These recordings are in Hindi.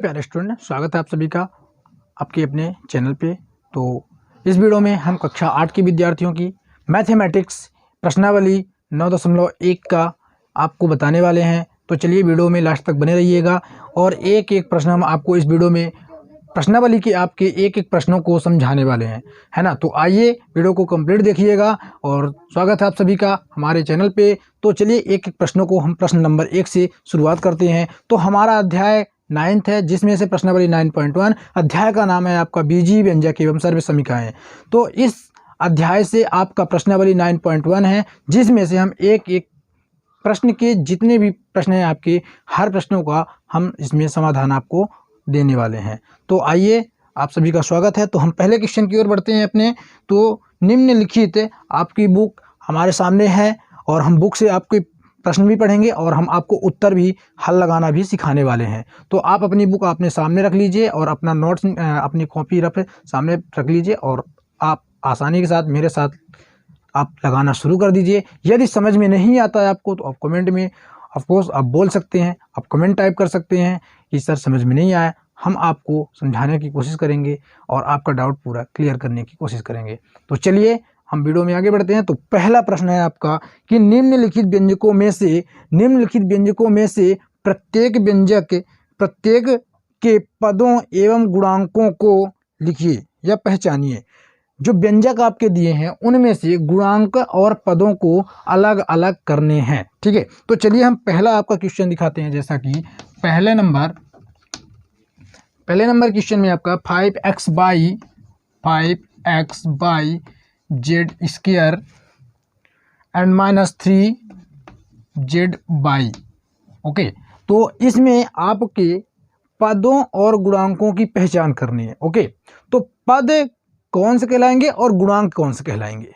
प्यारे स्टूडेंट, स्वागत है आप सभी का आपके अपने चैनल पे। तो इस वीडियो में हम कक्षा 8 के विद्यार्थियों की मैथमेटिक्स प्रश्नावली 9.1 का आपको बताने वाले हैं। तो चलिए वीडियो में लास्ट तक बने रहिएगा और एक एक प्रश्न हम आपको इस वीडियो में प्रश्नावली के आपके एक एक प्रश्नों को समझाने वाले हैं, है ना। तो आइए वीडियो को कंप्लीट देखिएगा और स्वागत है आप सभी का हमारे चैनल पे। तो चलिए एक एक प्रश्नों को हम प्रश्न नंबर 1 से शुरुआत करते हैं। तो हमारा अध्याय 9th है, जिसमें से प्रश्नावली 9.1 अध्याय का नाम है आपका बीजीय व्यंजक एवं सर्व समीकरण। तो इस अध्याय से आपका प्रश्नावली 9.1 है, जिसमें से हम एक एक प्रश्न के जितने भी प्रश्न हैं आपके हर प्रश्नों का हम इसमें समाधान आपको देने वाले हैं। तो आइए आप सभी का स्वागत है। तो हम पहले क्वेश्चन की ओर बढ़ते हैं अपने। तो निम्नलिखित आपकी बुक हमारे सामने है और हम बुक से आपके प्रश्न भी पढ़ेंगे और हम आपको उत्तर भी हल लगाना भी सिखाने वाले हैं। तो आप अपनी बुक अपने सामने रख लीजिए और अपना नोट्स अपनी कॉपी सामने रख लीजिए और आप आसानी के साथ मेरे साथ आप लगाना शुरू कर दीजिए। यदि समझ में नहीं आता है आपको तो आप कमेंट में ऑफकोर्स आप बोल सकते हैं, आप कमेंट टाइप कर सकते हैं कि सर समझ में नहीं आया। हम आपको समझाने की कोशिश करेंगे और आपका डाउट पूरा क्लियर करने की कोशिश करेंगे। तो चलिए हम वीडियो में आगे बढ़ते हैं। तो पहला प्रश्न है आपका कि निम्नलिखित व्यंजकों में से प्रत्येक के पदों एवं गुणांकों को लिखिए या पहचानिए। जो व्यंजक आपके दिए हैं उनमें से गुणांक और पदों को अलग अलग करने हैं, ठीक है। तो चलिए हम पहला आपका क्वेश्चन दिखाते हैं। जैसा कि पहले नंबर क्वेश्चन में आपका 5x by Z square and -3z by, okay. तो इसमें आपके पदों और गुणांकों की पहचान करनी है, ओके। तो पद कौन से कहलाएंगे और गुणांक कौन से कहलाएंगे,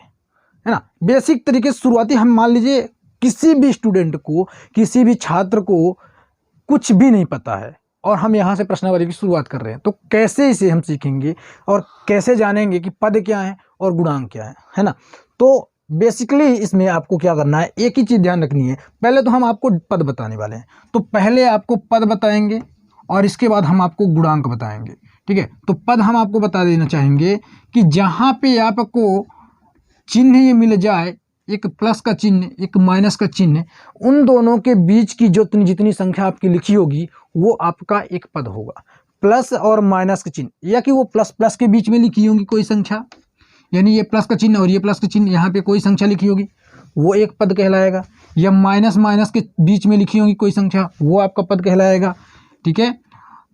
है ना। बेसिक तरीके से शुरुआती हम मान लीजिए किसी भी स्टूडेंट को, किसी भी छात्र को कुछ भी नहीं पता है और हम यहाँ से प्रश्नावली की शुरुआत कर रहे हैं। तो कैसे इसे हम सीखेंगे और कैसे जानेंगे कि पद क्या है और गुणांक क्या है ना। तो बेसिकली इसमें आपको क्या करना है, एक ही चीज़ ध्यान रखनी है। पहले तो हम आपको पद बताने वाले हैं, तो पहले आपको पद बताएंगे और इसके बाद हम आपको गुणांक बताएंगे, ठीक है। तो पद हम आपको बता देना चाहेंगे कि जहाँ पे आपको चिन्ह ये मिल जाए, एक प्लस का चिन्ह एक माइनस का चिन्ह, उन दोनों के बीच की जो जितनी संख्या आपकी लिखी होगी वो आपका एक पद होगा। प्लस और माइनस का चिन्ह, या कि वो प्लस प्लस के बीच में लिखी होगी कोई संख्या, यानी ये प्लस का चिन्ह और ये प्लस का चिन्ह, यहाँ पे कोई संख्या लिखी होगी वो एक पद कहलाएगा। या माइनस माइनस के बीच में लिखी होगी कोई संख्या, वो आपका पद कहलाएगा, ठीक है।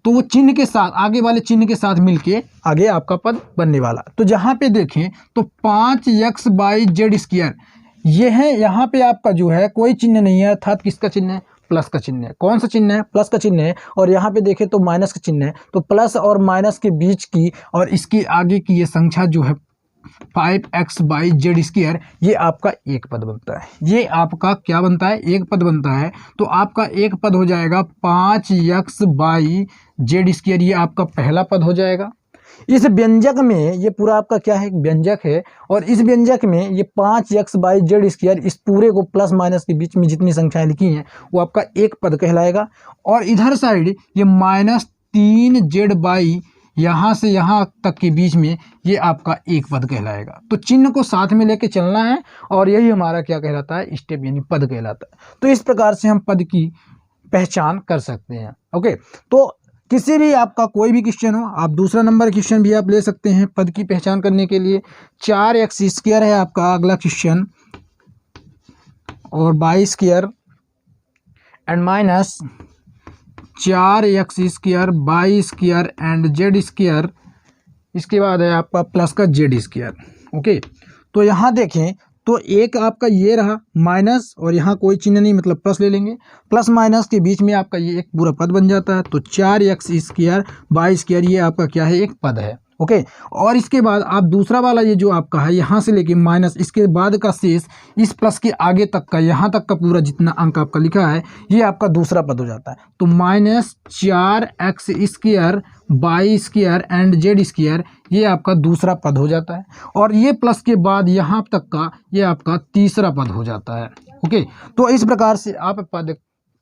तो वो चिन्ह के साथ, आगे वाले चिन्ह के साथ मिलके आगे आपका पद बनने वाला। तो जहाँ पे देखें तो 5x बाई जेड स्क्वायर, ये है, यहाँ पे आपका जो है कोई चिन्ह नहीं है, अर्थात किसका चिन्ह है, प्लस का चिन्ह है। कौन सा चिन्ह है, प्लस का चिन्ह है। और यहाँ पे देखें तो माइनस का चिन्ह है। तो प्लस और माइनस के बीच की और इसके आगे की ये संख्या जो है 5x बाई जेड स्क्वायर, ये आपका एक पद बनता है। ये आपका क्या बनता है, एक पद बनता है। तो आपका एक पद हो जाएगा 5x बाई जेड स्क्वायर, ये आपका पहला पद हो जाएगा। इस व्यंजक में ये पूरा आपका क्या है, व्यंजक है, और इस व्यंजक में ये 5x बाई जेड स्क्वायर, इस पूरे को प्लस माइनस के बीच में जितनी संख्याएं लिखी हैं वो आपका एक पद कहलाएगा। और इधर साइड ये -3z बाई यहाँ से यहाँ तक के बीच में ये आपका एक पद कहलाएगा। तो चिन्ह को साथ में लेके चलना है और यही हमारा क्या कहलाता है, स्टेप, यानी पद कहलाता है। तो इस प्रकार से हम पद की पहचान कर सकते हैं, ओके। तो किसी भी आपका कोई भी क्वेश्चन हो, आप दूसरा नंबर क्वेश्चन भी आप ले सकते हैं पद की पहचान करने के लिए। 4x स्क्वायर है आपका अगला क्वेश्चन, और by square and minus 4x square by square and Z square, इसके बाद है आपका प्लस का जेड स्क्वायर, ओके। तो यहाँ देखें तो एक आपका ये रहा माइनस और यहाँ कोई चिन्ह नहीं, मतलब प्लस ले लेंगे। प्लस माइनस के बीच में आपका ये एक पूरा पद बन जाता है। तो 4x स्क्वायर बाई स्क्वायर, ये आपका क्या है, एक पद है, ओके। और इसके बाद आप दूसरा वाला ये जो आपका है यहाँ से लेके माइनस, इसके बाद का शेष इस प्लस के आगे तक का, यहाँ तक का पूरा जितना अंक आपका लिखा है ये आपका दूसरा पद हो जाता है। तो -4x square by square and Z square, ये आपका दूसरा पद हो जाता है। और ये प्लस के बाद यहाँ तक का ये आपका तीसरा पद हो जाता है, ओके। तो इस प्रकार से आप पद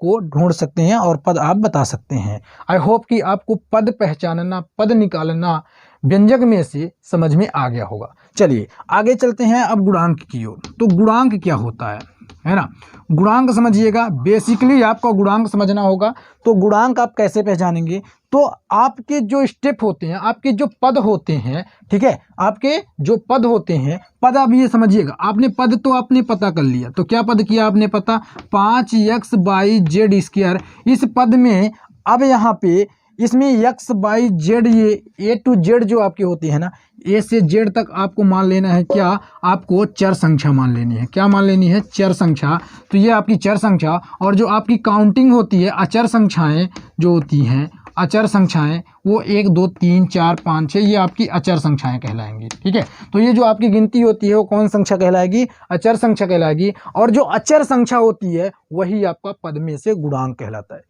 को ढूंढ सकते हैं और पद आप बता सकते हैं। आई होप कि आपको पद पहचानना, पद निकालना व्यंजक में से समझ में आ गया होगा। चलिए आगे चलते हैं अब गुणांक की ओर। तो गुणांक क्या होता है ना। गुणांक समझिएगा, बेसिकली आपको गुणांक समझना होगा। तो गुणांक आप कैसे पहचानेंगे, तो आपके जो स्टेप होते हैं, आपके जो पद होते हैं, ठीक है, आपके जो पद होते हैं, पद आप ये समझिएगा, आपने पद तो आपने पता कर लिया। तो क्या पद किया आपने पता, 5x/z²। इस पद में अब यहाँ पे इसमें x/z, ये A to Z जो आपके होती है ना, A से Z तक आपको मान लेना है क्या, आपको चर संख्या मान लेनी है। क्या मान लेनी है, चर संख्या। तो ये आपकी चर संख्या, और जो आपकी काउंटिंग होती है, अचर संख्याएं जो होती हैं, अचर संख्याएं, वो 1 2 3 4 5 6 ये आपकी अचर संख्याएं कहलाएंगी। ठीक है, तो ये जो आपकी गिनती होती है वो कौन संख्या कहलाएगी, अचर संख्या कहलाएगी। और जो अचर संख्या होती है वही आपका पद में से गुणांक कहलाता है।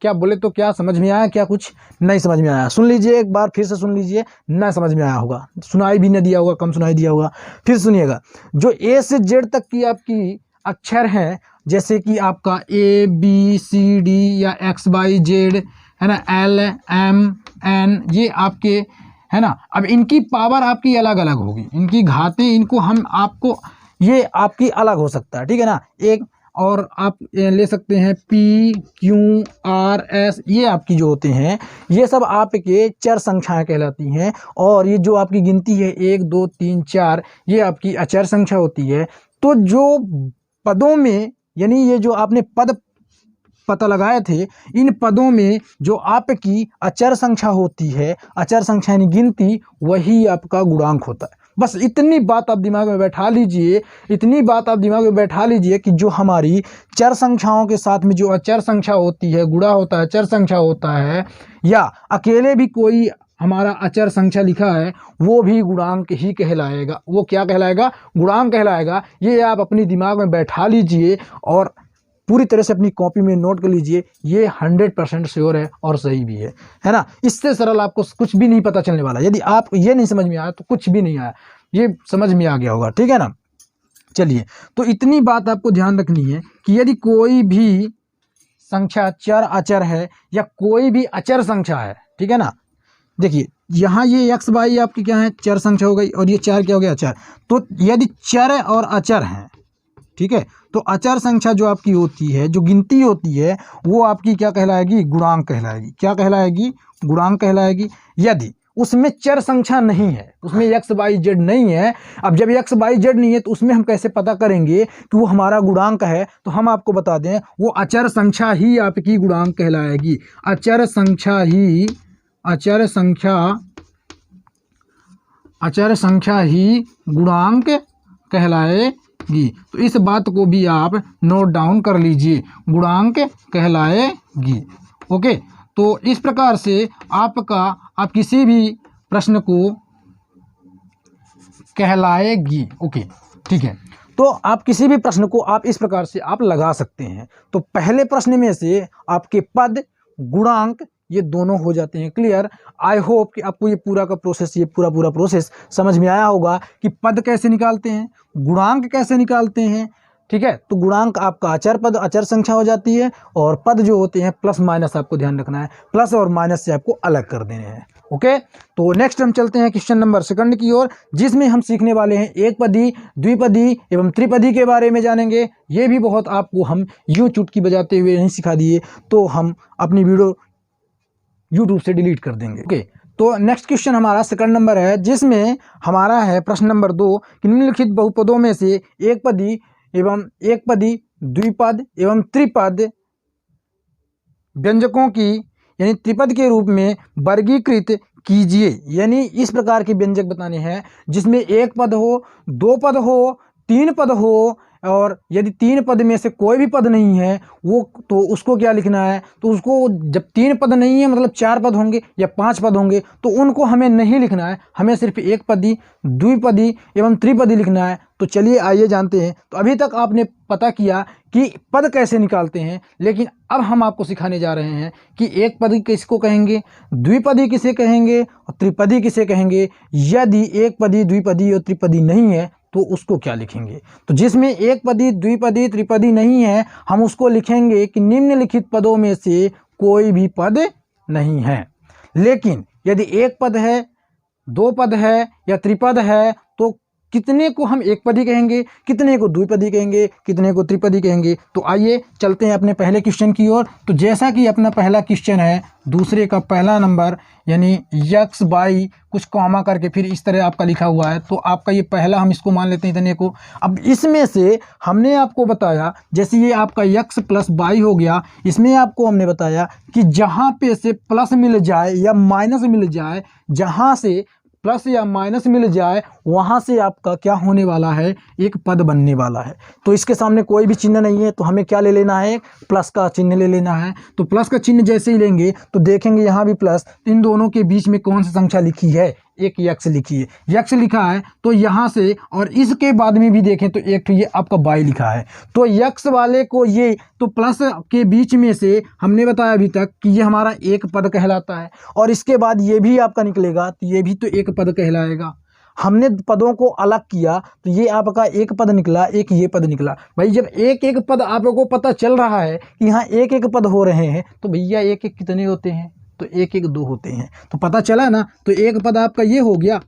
क्या बोले तो क्या समझ में आया, क्या कुछ नहीं समझ में आया, सुन लीजिए एक बार फिर से सुन लीजिए, ना समझ में आया होगा, सुनाई भी नहीं दिया होगा, कम सुनाई दिया होगा, फिर सुनिएगा। जो A से Z तक की आपकी अक्षर हैं, जैसे कि आपका ABCD या XYZ है ना, LMN, ये आपके है ना। अब इनकी पावर आपकी अलग अलग होगी, इनकी घातें, इनको हम आपको, ये आपकी अलग हो सकता है, ठीक है ना। एक और आप ले सकते हैं PQRS, ये आपकी जो होते हैं, ये सब आपके चर संख्याएं कहलाती हैं। और ये जो आपकी गिनती है 1 2 3 4, ये आपकी अचर संख्या होती है। तो जो पदों में, यानी ये जो आपने पद पता लगाए थे, इन पदों में जो आपकी अचर संख्या होती है, अचर संख्या यानी गिनती, वही आपका गुणांक होता है। बस इतनी बात आप दिमाग में बैठा लीजिए, इतनी बात आप दिमाग में बैठा लीजिए कि जो हमारी चर संख्याओं के साथ में जो अचर संख्या होती है, गुणा होता है, अचर संख्या होता है, या अकेले भी कोई हमारा अचर संख्या लिखा है, वो भी गुणांक ही कहलाएगा। वो क्या कहलाएगा, गुणांक कहलाएगा। ये आप अपनी दिमाग में बैठा लीजिए और पूरी तरह से अपनी कॉपी में नोट कर लीजिए। ये 100% श्योर है और सही भी है ना। इससे सरल आपको कुछ भी नहीं पता चलने वाला। यदि आप ये नहीं समझ में आया तो कुछ भी नहीं आया, ये समझ में आ गया होगा, ठीक है ना। चलिए, तो इतनी बात आपको ध्यान रखनी है कि यदि कोई भी संख्या चर अचर है या कोई भी अचर संख्या है, ठीक है ना। देखिए यहाँ ये x/y आपकी क्या है, चर संख्या हो गई, और ये 4 क्या हो गया, अचर। तो यदि चर और अचर हैं, ठीक है, तो अचर संख्या जो आपकी होती है, जो गिनती होती है, वो आपकी क्या कहलाएगी, गुणांक कहलाएगी। क्या कहलाएगी, गुणांक कहलाएगी। यदि उसमें चर संख्या नहीं है, उसमें x/y/z नहीं है, अब जब x/y/z नहीं है तो उसमें हम कैसे पता करेंगे कि वो हमारा गुणांक है। तो हम आपको बता दें, वो अचर संख्या ही आपकी गुणांक कहलाएगी। अचर संख्या ही गुणांक कहलाएगी। तो इस बात को भी आप नोट डाउन कर लीजिए, गुणांक कहलाएगी। ओके, तो इस प्रकार से आप किसी भी प्रश्न को कहलाएगी। ओके, ठीक है, तो आप किसी भी प्रश्न को आप इस प्रकार से आप लगा सकते हैं। तो पहले प्रश्न में से आपके पद, गुणांक, ये दोनों हो जाते हैं क्लियर। आई होप कि आपको ये पूरा का प्रोसेस, ये पूरा प्रोसेस समझ में आया होगा कि पद कैसे निकालते हैं, गुणांक कैसे निकालते हैं, ठीक है। तो गुणांक आपका अचर पद, अचर संख्या हो जाती है, और पद जो होते हैं प्लस माइनस आपको ध्यान रखना है, प्लस और माइनस से आपको अलग कर देने हैं। ओके, तो नेक्स्ट हम चलते हैं क्वेश्चन नंबर 2 की ओर, जिसमें हम सीखने वाले हैं एक पदी, द्विपदी एवं त्रिपदी के बारे में जानेंगे। ये भी बहुत आपको हम यूं चुटकी बजाते हुए नहीं सिखा दिए तो हम अपनी वीडियो YouTube से डिलीट कर देंगे। ओके, तो नेक्स्ट क्वेश्चन हमारा 2 नंबर है, जिसमें हमारा है प्रश्न नंबर 2 कि निम्नलिखित बहुपदों में से एक पदी, द्विपद एवं त्रिपद व्यंजकों की यानी त्रिपद के रूप में वर्गीकृत कीजिए। यानी इस प्रकार के व्यंजक बताने हैं जिसमें एक पद हो, 2 पद हो, 3 पद हो, और यदि 3 पद में से कोई भी पद नहीं है वो, तो उसको क्या लिखना है, तो उसको जब 3 पद नहीं है मतलब 4 पद होंगे या 5 पद होंगे, तो उनको हमें नहीं लिखना है, हमें सिर्फ एक पदी, द्विपदी एवं त्रिपदी लिखना है। तो चलिए आइए जानते हैं। तो अभी तक आपने पता किया कि पद कैसे निकालते हैं, लेकिन अब हम आपको सिखाने जा रहे हैं कि एक पदी किसको कहेंगे, द्विपदी किसे कहेंगे और त्रिपदी किसे कहेंगे। यदि एक पदी, द्विपदी और त्रिपदी नहीं है तो उसको क्या लिखेंगे? तो जिसमें एक पदी, द्विपदी, त्रिपदी नहीं है, हम उसको लिखेंगे कि निम्नलिखित पदों में से कोई भी पद नहीं है। लेकिन यदि एक पद है, दो पद है या त्रिपद है, तो कितने को हम एक पदी कहेंगे, कितने को द्विपदी कहेंगे, कितने को त्रिपदी कहेंगे? तो आइए चलते हैं अपने पहले क्वेश्चन की ओर। तो जैसा कि अपना पहला क्वेश्चन है, दूसरे का पहला नंबर यानी यक्स बाई कुछ कॉमा करके फिर इस तरह आपका लिखा हुआ है, तो आपका ये पहला हम इसको मान लेते हैं इतने को। अब इसमें से हमने आपको बताया, जैसे ये आपका यक्स प्लस बाई हो गया, इसमें आपको हमने बताया कि जहाँ पे से प्लस मिल जाए या माइनस मिल जाए, जहाँ से प्लस या माइनस मिल जाए वहाँ से आपका क्या होने वाला है, एक पद बनने वाला है। तो इसके सामने कोई भी चिन्ह नहीं है, तो हमें क्या ले लेना है, प्लस का चिन्ह ले लेना है। तो प्लस का चिन्ह जैसे ही लेंगे तो देखेंगे यहाँ भी प्लस, इन दोनों के बीच में कौन सी संख्या लिखी है, एक यक्स लिखी है, यक्स लिखा है। तो यहाँ से और इसके बाद में भी देखें तो एक ये आपका बाई लिखा है, तो यक्स वाले को ये, तो प्लस के बीच में से हमने बताया अभी तक कि ये हमारा एक पद कहलाता है, और इसके बाद ये भी आपका निकलेगा तो ये भी तो एक पद कहलाएगा। हमने पदों को अलग किया तो ये आपका एक पद निकला, एक ये पद निकला। भाई जब एक एक पद आप लोगों को पता चल रहा है कि यहाँ एक एक पद हो रहे हैं, तो भैया एक एक कितने होते हैं, तो एक एक दो होते हैं। तो पता चला ना, तो एक पद आपका ये हो गया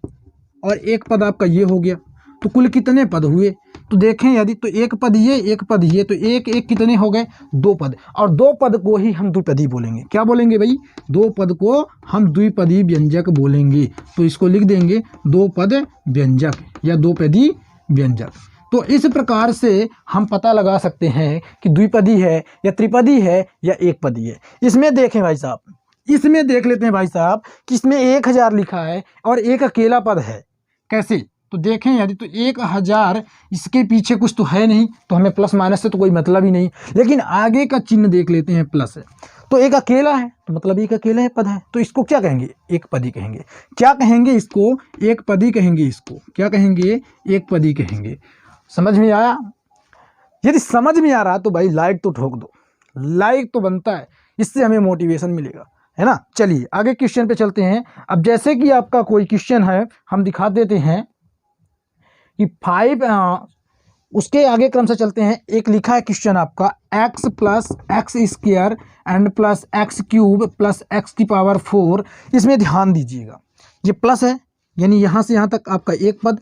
और एक पद आपका ये हो गया, तो कुल कितने पद हुए? तो देखें यदि तो एक पद ये, एक पद ये, तो एक एक कितने हो गए, दो पद। और दो पद को ही हम द्विपदी बोलेंगे। क्या बोलेंगे भाई? दो पद को हम द्विपदी व्यंजक बोलेंगे। तो इसको लिख देंगे दो पद व्यंजक या दो पदी व्यंजक। तो इस प्रकार से हम पता लगा सकते हैं कि द्विपदी है या त्रिपदी है या एक पदी है। इसमें देखें भाई साहब, इसमें देख लेते हैं भाई साहब कि इसमें 1000 लिखा है और एक अकेला पद है। कैसे? तो देखें यदि तो 1000, इसके पीछे कुछ तो है नहीं, तो हमें प्लस माइनस से तो कोई मतलब ही नहीं, लेकिन आगे का चिन्ह देख लेते हैं, प्लस है तो एक अकेला है, तो मतलब एक अकेला है पद है, तो इसको क्या कहेंगे? एक पदी कहेंगे। क्या कहेंगे इसको? एक पदी कहेंगे। इसको क्या कहेंगे? एक पदी कहेंगे। समझ में आया? यदि समझ में आ रहा तो भाई लाइक तो ठोक दो, लाइक तो बनता है, इससे हमें मोटिवेशन मिलेगा, है ना। चलिए आगे क्वेश्चन पे चलते हैं। अब जैसे कि आपका कोई क्वेश्चन है, हम दिखा देते हैं कि 5, उसके आगे क्रम से चलते हैं। एक लिखा है क्वेश्चन आपका x plus x square and plus x cube plus x की पावर 4। इसमें ध्यान दीजिएगा, ये प्लस है यानी यहाँ से यहाँ तक आपका एक पद,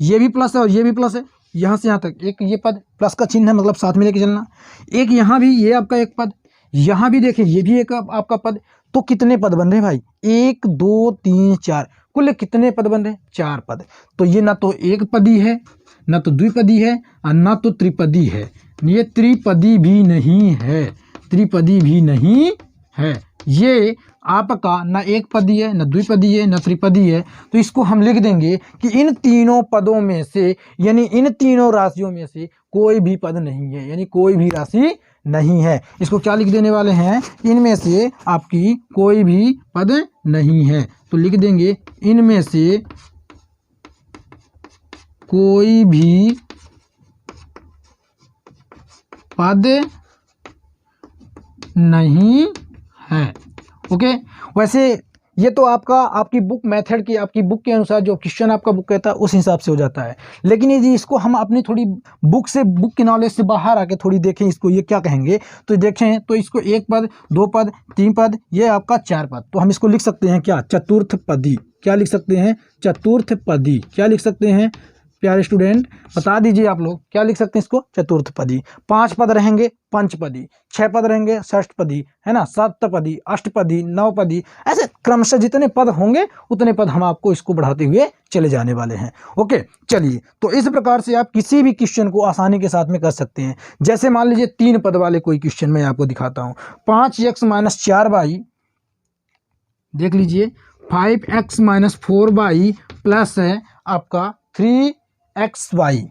ये भी प्लस है और ये भी प्लस है, यहाँ से यहाँ तक एक ये पद, प्लस का चिन्ह है मतलब साथ में लेके चलना। एक यहाँ भी ये आपका एक पद, यहाँ भी देखिए ये भी एक आपका पद। तो कितने पद बन रहे हैं भाई? 1 2 3 4, कुल कितने पद बन रहे हैं? 4 पद। तो ये ना तो एक पदी है, ना तो द्विपदी है और ना तो त्रिपदी है, ये त्रिपदी भी नहीं है, त्रिपदी भी नहीं है। ये आपका ना एक पदी है, ना द्विपदी है, ना त्रिपदी है। तो इसको हम लिख देंगे कि इन तीनों पदों में से यानी इन तीनों राशियों में से कोई भी पद नहीं है, यानी कोई भी राशि नहीं है। इसको क्या लिख देने वाले हैं? इनमें से आपकी कोई भी पद नहीं है। तो लिख देंगे इनमें से कोई भी पद नहीं है। ओके, वैसे ये तो आपकी बुक मेथड की, आपकी बुक के अनुसार जो क्वेश्चन आपका बुक कहता है उस हिसाब से हो जाता है। लेकिन यदि इसको हम अपनी थोड़ी बुक की नॉलेज से बाहर आके थोड़ी देखें, इसको ये क्या कहेंगे, तो देखें तो इसको एक पद, दो पद, तीन पद, ये आपका 4 पद। तो हम इसको लिख सकते हैं क्या? चतुर्थ पदी। क्या लिख सकते हैं? चतुर्थ पदी। क्या लिख सकते हैं प्यारे स्टूडेंट? बता दीजिए आप लोग क्या लिख सकते हैं इसको? चतुर्थपदी। 5 पद रहेंगे पंचपदी, 6 पद रहेंगे षष्ठपदी, है ना, सप्तपदी, अष्टपदी, नवपदी, ऐसे क्रमशः जितने पद होंगे उतने पद हम आपको इसको बढ़ाते हुए चले जाने वाले हैं। ओके, चलिए तो इस प्रकार से आप किसी भी क्वेश्चन को आसानी के साथ में कर सकते हैं। जैसे मान लीजिए 3 पद वाले कोई क्वेश्चन मैं आपको दिखाता हूँ। 5x - 4y, देख लीजिए 5x - 4y प्लस है आपका 3xy।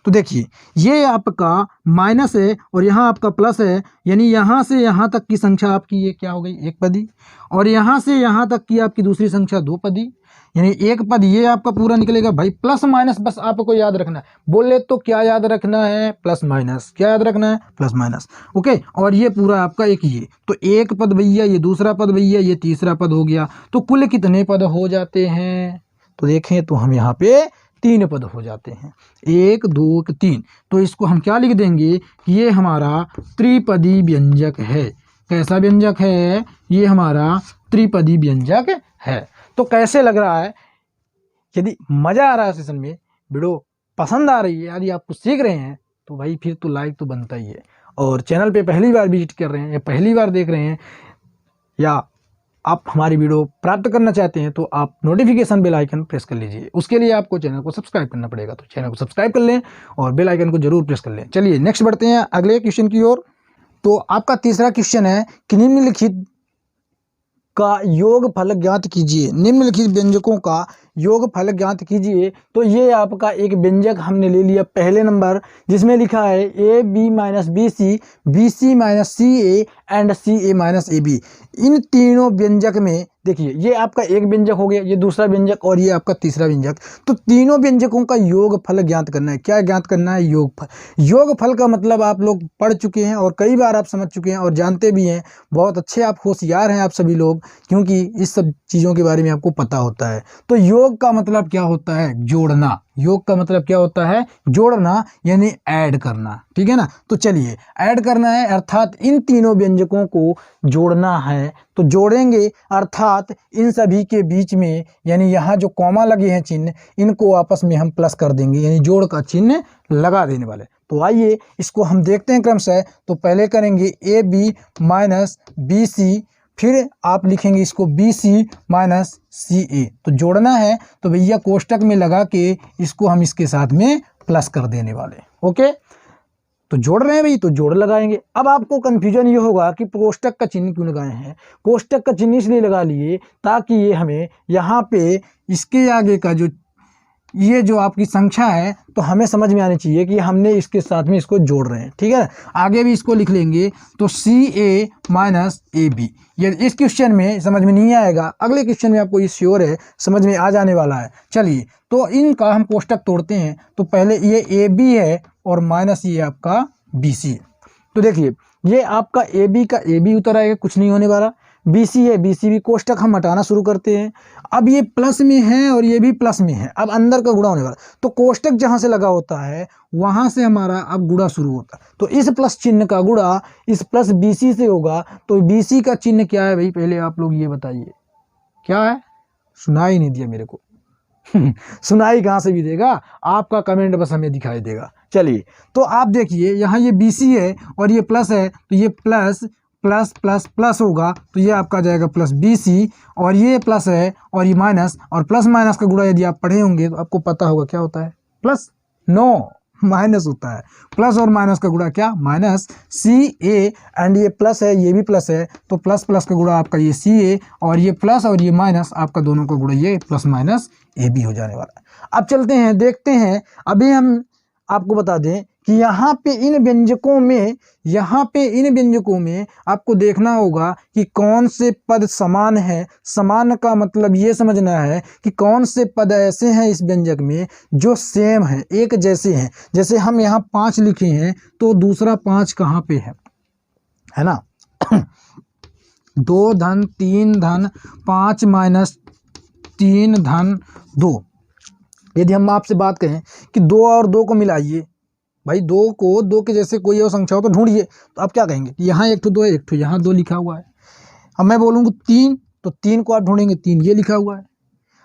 तो देखिए ये आपका माइनस है और यहाँ आपका प्लस है, यानी यहाँ से यहाँ तक की संख्या आपकी ये क्या हो गई? एक पदी, और यहाँ से यहाँ तक की आपकी दूसरी संख्या 2 पदी, यानी एक पद ये आपका पूरा निकलेगा। भाई प्लस माइनस बस आपको याद रखना है। बोले तो क्या याद रखना है? Plus minus. क्या याद रखना है? Plus minus. ओके, और ये पूरा आपका एक ये, तो एक पद भैया, ये दूसरा पद भैया, ये तीसरा पद हो गया। तो कुल कितने पद हो जाते हैं? तो देखें तो हम यहाँ पे 3 पद हो जाते हैं, 1 2 3। तो इसको हम क्या लिख देंगे कि ये हमारा त्रिपदी व्यंजक है। कैसा व्यंजक है? ये हमारा त्रिपदी व्यंजक है। तो कैसे लग रहा है? यदि मज़ा आ रहा है सेशन में, वीडियो पसंद आ रही है, यदि आप कुछ सीख रहे हैं तो भाई फिर तो लाइक तो बनता ही है। और चैनल पे पहली बार विजिट कर रहे हैं या पहली बार देख रहे हैं या आप हमारी वीडियो प्राप्त करना चाहते हैं तो आप नोटिफिकेशन बेल आइकन प्रेस कर लीजिए। उसके लिए आपको चैनल को सब्सक्राइब करना पड़ेगा, तो चैनल को सब्सक्राइब कर लें और बेल आइकन को जरूर प्रेस कर लें। चलिए नेक्स्ट बढ़ते हैं अगले क्वेश्चन की ओर। तो आपका तीसरा क्वेश्चन है कि निम्नलिखित का योगफल ज्ञात कीजिए। निम्नलिखित व्यंजकों का योगफल ज्ञात कीजिए। तो ये आपका एक व्यंजक हमने ले लिया पहले नंबर, जिसमें लिखा है A B minus B C, B C minus C A and C A minus A B. इन तीनों व्यंजक में देखिए, ये आपका एक व्यंजक हो गया, ये दूसरा व्यंजक और ये आपका तीसरा व्यंजक। तो तीनों व्यंजकों का योगफल ज्ञात करना है। क्या ज्ञात करना है? योगफल। योगफल का मतलब आप लोग पढ़ चुके हैं और कई बार आप समझ चुके हैं और जानते भी हैं। बहुत अच्छे आप होशियार हैं आप सभी लोग, क्योंकि इस सब चीज़ों के बारे में आपको पता होता है। तो योग का मतलब क्या होता है? जोड़ना। योग का मतलब क्या होता है? जोड़ना, यानी ऐड करना। ठीक है ना? तो चलिए ऐड करना है, अर्थात इन तीनों व्यंजकों को जोड़ना है। तो जोड़ेंगे अर्थात इन सभी के बीच में, यानी यहाँ जो कॉमा लगे हैं चिन्ह, इनको आपस में हम प्लस कर देंगे, यानी जोड़ का चिन्ह लगा देने वाले। तो आइए इसको हम देखते हैं क्रमशः। तो पहले करेंगे A B minus B C, फिर आप लिखेंगे इसको बी सी माइनस सी ए। तो जोड़ना है तो भैया कोष्टक में लगा के इसको हम इसके साथ में प्लस कर देने वाले। ओके, तो जोड़ रहे हैं भाई, तो जोड़ लगाएंगे। अब आपको कन्फ्यूजन ये होगा कि कोष्टक का चिन्ह क्यों लगाए हैं। कोष्टक का चिन्ह इसलिए लगा लिए ताकि ये हमें यहाँ पे इसके आगे का जो ये जो आपकी संख्या है तो हमें समझ में आनी चाहिए कि हमने इसके साथ में इसको जोड़ रहे हैं। ठीक है, आगे भी इसको लिख लेंगे। तो सी ए माइनस ए बी, ये इस क्वेश्चन में समझ में नहीं आएगा, अगले क्वेश्चन में आपको ये श्योर है समझ में आ जाने वाला है। चलिए तो इनका हम कोष्टक तोड़ते हैं। तो पहले ये ए बी है और माइनस ये आपका बी सी। तो देखिए ये आपका ए बी का ए बी उतर आएगा, कुछ नहीं होने वाला। बी सी है, बी सी भी कोष्टक हम हटाना शुरू करते हैं। अब ये प्लस में है और ये भी प्लस में है, अब अंदर का गुणा होने वाला। तो कोष्टक जहाँ से लगा होता है वहाँ से हमारा अब गुणा शुरू होता है। तो इस प्लस चिन्ह का गुणा इस प्लस बी सी से होगा। तो बी सी का चिन्ह क्या है भाई? पहले आप लोग ये बताइए क्या है? सुनाई नहीं दिया मेरे को सुनाई कहाँ से भी देगा, आपका कमेंट बस हमें दिखाई देगा। चलिए तो आप देखिए यहाँ ये बी सी है और ये प्लस है, तो ये प्लस प्लस प्लस प्लस होगा, तो ये आपका जाएगा प्लस बी सी, और ये प्लस है और ये माइनस, और प्लस माइनस का गुणा यदि आप पढ़े होंगे तो आपको पता होगा क्या होता है? प्लस, नो माइनस होता है। प्लस और माइनस का गुणा क्या? माइनस। सी ए एंड ये प्लस है, ये भी प्लस है, तो प्लस प्लस का गुणा आपका ये सी ए, और ये प्लस और ये माइनस आपका दोनों का गुणा ये प्लस माइनस ए बी हो जाने वाला है। अब चलते हैं देखते हैं। अभी हम आपको बता दें कि यहाँ पे इन व्यंजकों में आपको देखना होगा कि कौन से पद समान है। समान का मतलब ये समझना है कि कौन से पद ऐसे हैं इस व्यंजक में जो सेम है, एक जैसे हैं। जैसे हम यहाँ 5 लिखे हैं तो दूसरा 5 कहाँ पे है ना 2 धन 3 धन 5 माइनस 3 धन 2। यदि हम आपसे बात करें कि 2 और 2 को मिलाइए भाई, 2 के जैसे कोई और संख्या हो तो ढूंढिए, तो आप क्या कहेंगे कि यहाँ 1 तो 2 है, 1 तो यहाँ 2 लिखा हुआ है। अब मैं बोलूँगा 3, तो 3 को आप ढूंढेंगे, 3 ये लिखा हुआ है।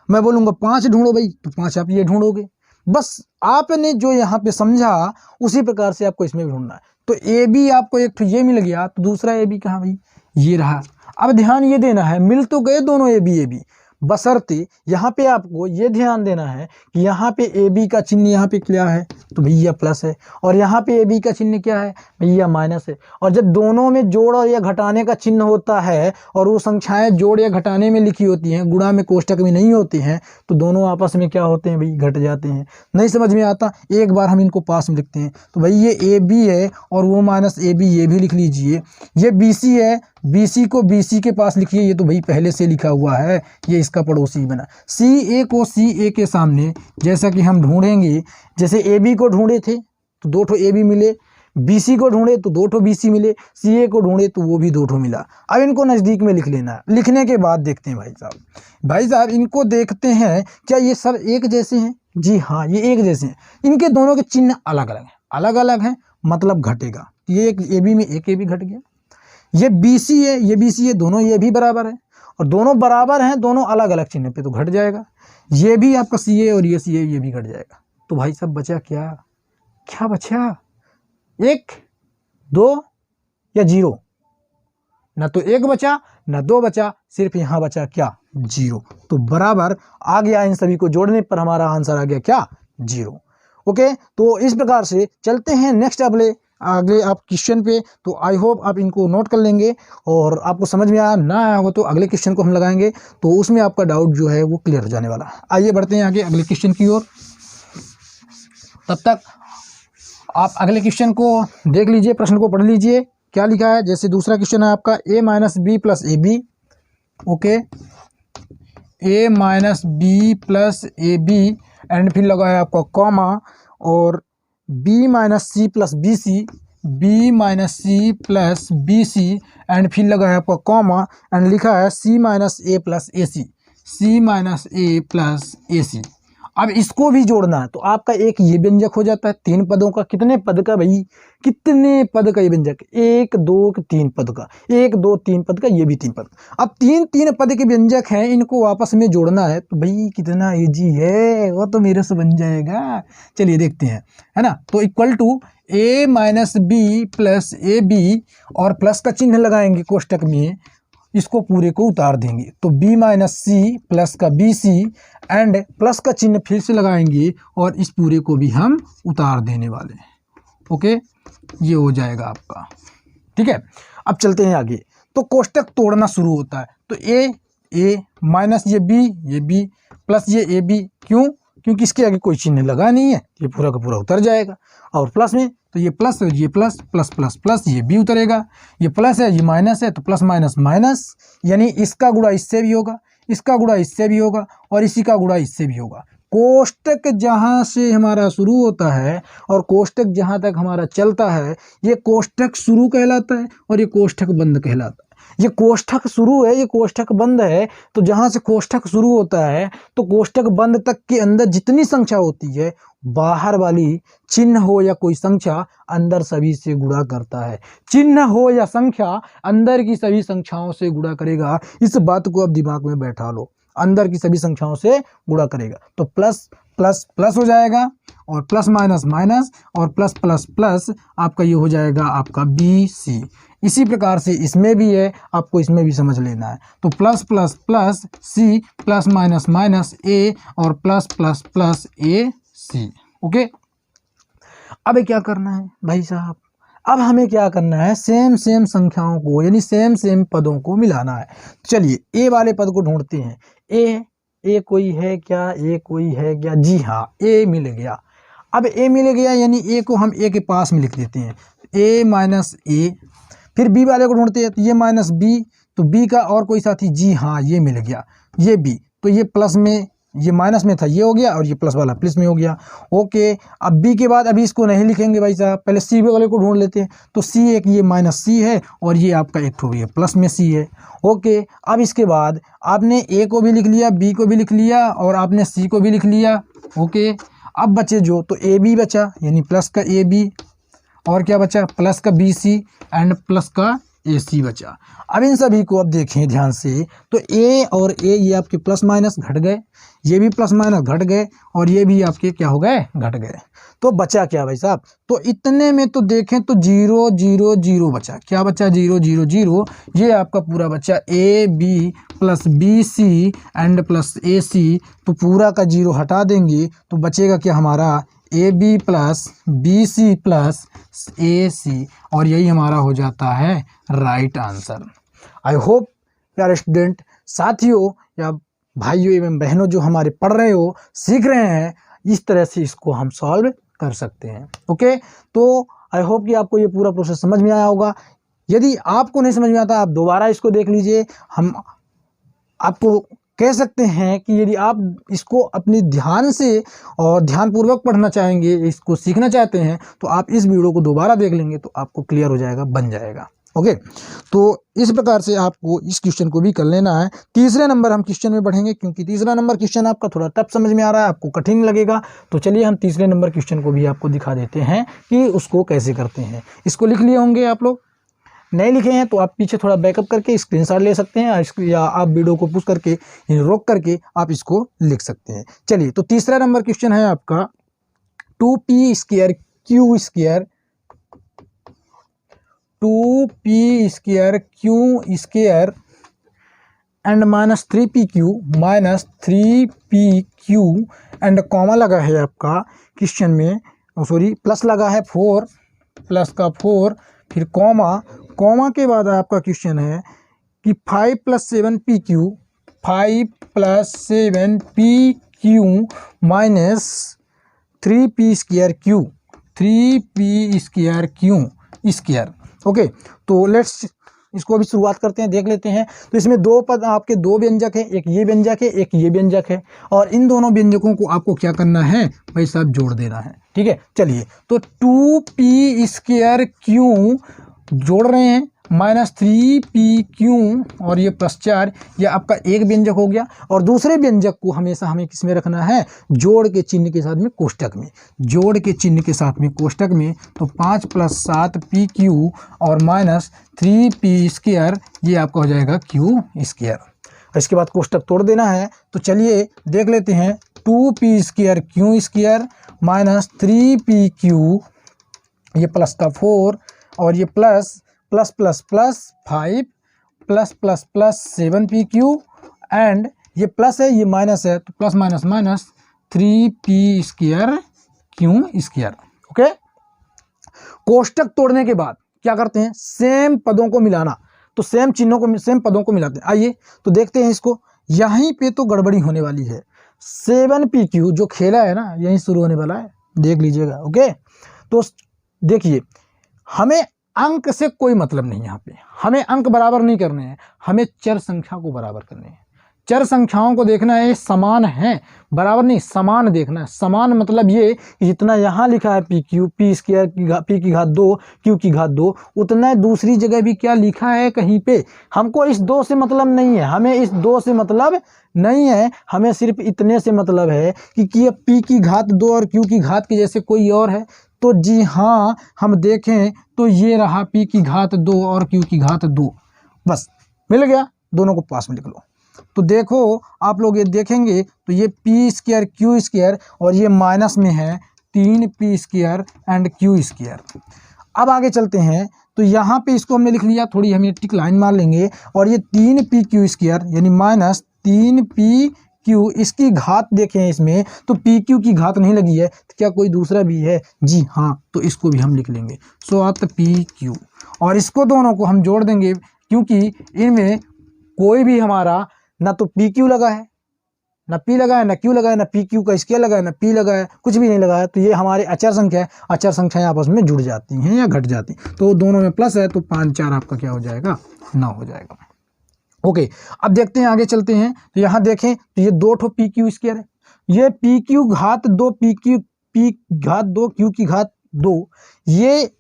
मैं बोलूँगा 5 ढूंढो भाई, तो 5 आप ये ढूंढोगे। बस आपने जो यहाँ पे समझा उसी प्रकार से आपको इसमें भी ढूंढना है। तो ए बी आपको 1 तो ये मिल गया, तो दूसरा ए बी कहाँ भाई? ये रहा। अब ध्यान ये देना है, मिल तो गए दोनों ए बी, बशर्ते यहाँ पे आपको ये ध्यान देना है कि यहाँ पे ए बी का चिन्ह यहाँ पे क्या है? तो भैया प्लस है, और यहाँ पे ए बी का चिन्ह क्या है? भैया माइनस है। और जब दोनों में जोड़ और या घटाने का चिन्ह होता है और वो संख्याएं जोड़ या घटाने में लिखी होती हैं, गुणा में कोष्टक में नहीं होती हैं, तो दोनों आपस में क्या होते हैं भाई? घट जाते हैं। नहीं समझ में आता, एक बार हम इनको पास में लिखते हैं। तो भाई ये ए बी है और वो माइनस ए बी, ये भी लिख लीजिए। ये बी सी है, बी सी को बी सी के पास लिखिए, ये तो भाई पहले से लिखा हुआ है, ये इसका पड़ोसी बना। सी ए को सी ए के सामने जैसा कि हम ढूंढेंगे, जैसे ए बी को ढूंढे थे तो 2 ठो ए बी मिले, BC को ढूंढे तो 2 ठो BC मिले, CA को ढूंढे तो वो भी 2 ठो मिला। अब इनको नज़दीक में लिख लेना है। लिखने के बाद देखते हैं भाई साहब इनको देखते हैं क्या ये सब एक जैसे हैं? जी हाँ, ये एक जैसे हैं। इनके दोनों के चिन्ह अलग अलग हैं, मतलब घटेगा। ये एक AB में एक AB घट गया, ये BC है, ये BC है, दोनों ये भी बराबर है, और दोनों बराबर हैं, दोनों अलग अलग चिन्ह पे तो घट जाएगा। ये भी आपका CA और ये CA, ये भी घट जाएगा। तो भाई साहब बचा क्या बचा? 1, 2 या 0? ना तो 1 बचा ना 2 बचा, सिर्फ यहाँ बचा क्या? 0। तो बराबर आ गया। इन सभी को जोड़ने पर हमारा आंसर आ गया क्या? 0। ओके, तो इस प्रकार से चलते हैं नेक्स्ट अगले आप क्वेश्चन पे। तो आई होप आप इनको नोट कर लेंगे, और आपको समझ में आया ना आया हो तो अगले क्वेश्चन को हम लगाएंगे, तो उसमें आपका डाउट जो है वो क्लियर हो जाने वाला है। आइए बढ़ते हैं आगे अगले क्वेश्चन की ओर। तब तक आप अगले क्वेश्चन को देख लीजिए, प्रश्न को पढ़ लीजिए क्या लिखा है। जैसे दूसरा क्वेश्चन है आपका A - B + AB। Okay, A - B + AB and फिर लगा है आपका कॉमा, और B - C + BC, B - C + BC and फिर लगा है आपका कॉमा, एंड लिखा है C - A + AC, C - A + AC। अब इसको भी जोड़ना है, तो आपका एक ये व्यंजक हो जाता है 3 पदों का। कितने पद का भाई? कितने पद का ये व्यंजक? 1 2 3 पद का, 1 2 3 पद का, ये भी 3 पद। अब 3 पद के व्यंजक हैं, इनको आपस में जोड़ना है, तो भाई कितना इजी है, वो तो मेरे से बन जाएगा। चलिए देखते हैं, है ना। तो equal to A - B + AB, और प्लस का चिन्ह लगाएंगे कोष्टक में, इसको पूरे को उतार देंगे। तो B - C प्लस का BC एंड प्लस का चिन्ह फिर से लगाएंगे, और इस पूरे को भी हम उतार देने वाले हैं। ओके, ये हो जाएगा आपका। ठीक है, अब चलते हैं आगे। तो कोष्टक तोड़ना शुरू होता है। तो A माइनस ये B प्लस ये AB, क्योंकि इसके आगे कोई चिन्ह लगा नहीं है, ये पूरा का पूरा उतर जाएगा। और प्लस में तो ये प्लस, ये प्लस प्लस प्लस प्लस, ये भी उतरेगा। ये प्लस है, ये माइनस है, तो प्लस माइनस माइनस, यानी इसका गुणा इससे भी होगा, इसका गुणा इससे भी होगा, और इसी का गुणा इससे भी होगा। कोष्टक जहाँ से हमारा शुरू होता है और कोष्टक जहाँ तक हमारा चलता है, ये कोष्टक शुरू कहलाता है और ये कोष्टक बंद कहलाता है। ये कोष्टक शुरू है, ये कोष्टक बंद है। तो जहाँ से कोष्टक शुरू होता है तो कोष्टक बंद तक के अंदर जितनी संख्या होती है, बाहर वाली चिन्ह हो या कोई संख्या, अंदर सभी से गुणा करता है। चिन्ह हो या संख्या, अंदर की सभी संख्याओं से गुणा करेगा। इस बात को अब दिमाग में बैठा लो, अंदर की सभी संख्याओं से गुणा करेगा। तो प्लस प्लस प्लस हो जाएगा, और प्लस माइनस माइनस, और प्लस प्लस प्लस आपका ये हो जाएगा आपका BC। इसी प्रकार से इसमें भी है, आपको इसमें भी समझ लेना है। तो plus plus plus C plus minus minus A, और plus plus plus AC। Okay, अब क्या करना है भाई साहब? अब हमें क्या करना है? सेम संख्याओं को, यानी सेम पदों को मिलाना है। चलिए A वाले पद को ढूंढते हैं। A कोई है क्या? A कोई है क्या? जी हाँ, A मिल गया। अब A मिल गया, यानी A को हम A के पास में लिख देते हैं, A माइनस A। फिर B वाले को ढूंढते हैं, तो ये माइनस B, तो B का और कोई साथी, जी हाँ, ये मिल गया, ये B। तो ये प्लस में, ये माइनस में था, ये हो गया, और ये प्लस वाला प्लस में हो गया। ओके, अब B के बाद अभी इसको नहीं लिखेंगे भाई साहब, पहले C वाले को ढूंढ लेते हैं। तो C एक ये माइनस C है, और ये आपका एक ठो ये प्लस में C है। ओके, अब इसके बाद आपने A को भी लिख लिया, B को भी लिख लिया, और आपने C को भी लिख लिया। ओके, अब बचे जो, तो AB बचा, यानी प्लस का AB, और क्या बचा? प्लस का BC एंड प्लस का AC बचा। अब इन सभी को अब देखें ध्यान से, तो A और A ये आपके प्लस माइनस घट गए, ये भी प्लस माइनस घट गए, और ये भी आपके क्या हो गए? घट गए। तो बचा क्या भाई साहब? तो इतने में तो देखें तो 0 0 0 बचा। क्या बचा? 0 0 0। ये आपका पूरा बचा AB plus BC and plus AC। तो पूरा का 0 हटा देंगे तो बचेगा क्या हमारा? AB plus BC plus AC, और यही हमारा हो जाता है राइट आंसर। आई होप प्यारे स्टूडेंट साथियों या भाइयों एवं बहनों जो हमारे पढ़ रहे हो, सीख रहे हैं, इस तरह से इसको हम सॉल्व कर सकते हैं। ओके, तो आई होप कि आपको ये पूरा प्रोसेस समझ में आया होगा। यदि आपको नहीं समझ में आता, आप दोबारा इसको देख लीजिए। हम आपको कह सकते हैं कि यदि आप इसको अपने ध्यान से और ध्यानपूर्वक पढ़ना चाहेंगे, इसको सीखना चाहते हैं, तो आप इस वीडियो को दोबारा देख लेंगे तो आपको क्लियर हो जाएगा, बन जाएगा। ओके, तो इस प्रकार से आपको इस क्वेश्चन को भी कर लेना है। तीसरे नंबर हम क्वेश्चन में बढ़ेंगे, क्योंकि तीसरा नंबर क्वेश्चन आपका थोड़ा टफ समझ में आ रहा है, आपको कठिन लगेगा। तो चलिए हम तीसरे नंबर क्वेश्चन को भी आपको दिखा देते हैं कि उसको कैसे करते हैं। इसको लिख लिए होंगे आप लोग, नहीं लिखे हैं तो आप पीछे थोड़ा बैकअप करके स्क्रीनशॉट ले सकते हैं, या आप वीडियो को पुश करके रोक करके आप इसको लिख सकते हैं। चलिए, तो तीसरा नंबर क्वेश्चन है आपका 2p square Q square 2p square Q square and minus 3pq and comma लगा है आपका क्वेश्चन में, सॉरी प्लस लगा है 4, प्लस का 4, फिर कॉमा के बाद आपका क्वेश्चन है कि 5 + 7pq minus 3p square Q square. Okay, तो लेट्स इसको अभी शुरुआत करते हैं, देख लेते हैं। तो इसमें दो पद आपके, दो व्यंजक है, एक ये व्यंजक है, एक ये व्यंजक है, और इन दोनों व्यंजकों को आपको क्या करना है भाई साहब, जोड़ देना है। ठीक है, चलिए, तो 2p स्क्वायर क्यू जोड़ रहे हैं माइनस 3pq और ये +4, ये आपका एक व्यंजक हो गया। और दूसरे व्यंजक को हमेशा हमें किस में रखना है, जोड़ के चिन्ह के साथ में कोष्टक में, जोड़ के चिन्ह के साथ में कोष्टक में। तो 5 + 7pq और माइनस 3p स्क्वायर, ये आपका हो जाएगा q स्क्वायर। इसके बाद कोष्टक तोड़ देना है। तो चलिए देख लेते हैं, 2p square Q square minus 3pq, ये प्लस का 4 और ये प्लस 5 प्लस 7pq एंड ये प्लस है, ये माइनस है, तो plus minus minus 3p square Q square. Okay, कोष्टक तोड़ने के बाद क्या करते हैं, सेम पदों को मिलाना। तो सेम चिन्हों को, सेम पदों को मिलाते हैं। आइए तो देखते हैं इसको। यहीं पे तो गड़बड़ी होने वाली है। 7pq जो खेला है ना, यहीं शुरू होने वाला है, देख लीजिएगा। ओके, तो देखिए, हमें अंक से कोई मतलब नहीं, यहाँ पे हमें अंक बराबर नहीं करने हैं, हमें चर संख्या को बराबर करने हैं। चर संख्याओं को देखना है, समान है, बराबर नहीं, समान देखना है। समान मतलब ये कि जितना यहाँ लिखा है p स्क्वायर p की घात 2 q की घात 2, उतना दूसरी जगह भी क्या लिखा है कहीं पे। हमको इस 2 से मतलब नहीं है, हमें इस 2 से मतलब नहीं है, हमें सिर्फ इतने से मतलब है कि p की घात 2 और q की घात के जैसे कोई और है। तो जी हाँ, हम देखें तो ये रहा p की घात 2 और q की घात 2, बस मिल गया, दोनों को पास में लिख लो। तो देखो आप लोग ये देखेंगे तो ये p स्क्वायर क्यू स्क्वायर और ये माइनस में है 3p square and q square. अब आगे चलते हैं, तो यहाँ पे इसको हमने लिख लिया, थोड़ी हम ये टिक लाइन मार लेंगे, और ये 3pq स्क्वायर यानी माइनस 3pq, इसकी घात देखें इसमें तो pq की घात नहीं लगी है, तो क्या कोई दूसरा भी है, जी हाँ, तो इसको भी हम लिख लेंगे 7pq, और इसको दोनों को हम जोड़ देंगे, क्योंकि इनमें कोई भी हमारा ना तो pq लगा है, ना p लगा है, ना q लगा है, ना pq का स्क्वायर लगा है, ना p लगा है, कुछ भी नहीं लगा है। तो ये हमारे अचर संख्या है, अचर संख्याएं आपस में जुड़ जाती हैं या घट जाती, तो दोनों में प्लस है, तो 5 4 आपका क्या हो जाएगा, 9 हो जाएगा। ओके, अब देखते हैं, आगे चलते हैं। तो यहाँ देखें तो ये 2 ठो pq स्क्वायर है, ये pq घात 2 p घात 2 q की घात 2, ये